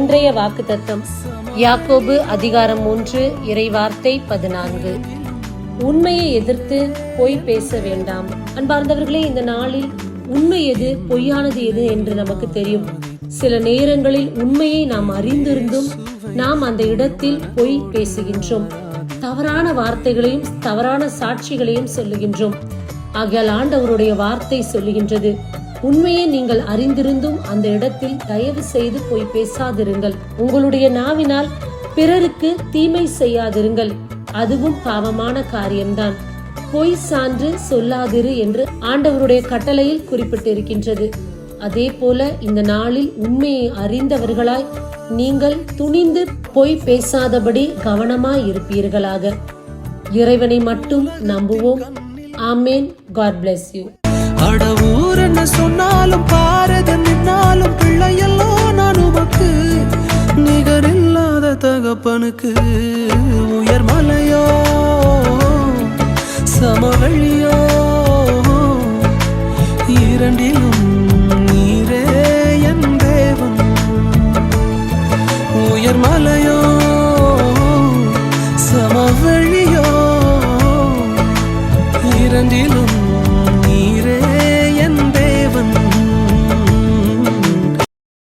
இன்றைய வாக்குத்தத்தம் யாக்கோபு அதிகாரம் 3 இறைவார்த்தை 14. உண்மையை எதிர்த்து பொய் பேச வேண்டாம். அன்பார்ந்தவர்களே, இந்த நாளில் உண்மை எது, பொய்யானது எது என்று நமக்கு தெரியும். சில நேரங்களில் உண்மையை நாம் அறிந்திருந்தும் நாம் அந்த இடத்தில் பொய் பேசுகின்றோம். தவறான வார்த்தைகளையும் தவறான சாட்சிகளையும் சொல்லுகின்றோம். ஆகையால் ஆண்டவருடைய வார்த்தை சொல்லுகின்றது, உண்மையை நீங்கள் அறிந்திருந்தும் அந்த இடத்தில் தயவு செய்து போய் பேசாதிருங்கள். உங்களுடைய நாவினால் பிறருக்கு தீமை செய்யாதிருங்கள், அதுவும் பாவமான காரியம்தான். பொய் சான்று சொல்லாதிரு என்று ஆண்டவருடைய கட்டளையில் குறிப்பிட்டிருக்கின்றது. அதே போல இந்த நாளில் உண்மையை அறிந்தவர்களாய் நீங்கள் துணிந்து பொய் பேசாதபடி கவனமாய் இருப்பீர்களாக. இறைவனை மட்டும் நம்புவோம். ஆமேன். God bless you. அடவூர் என்ன சொன்னாலும் பாரத நின்னாலும் பிள்ளையல்லோ நான் உமக்கு நிகரில்லாத தகப்பனுக்கு. உயர் மலையோ சமவெளியோ இரண்டிலும் நீரே என் தேவன். உயர் மலை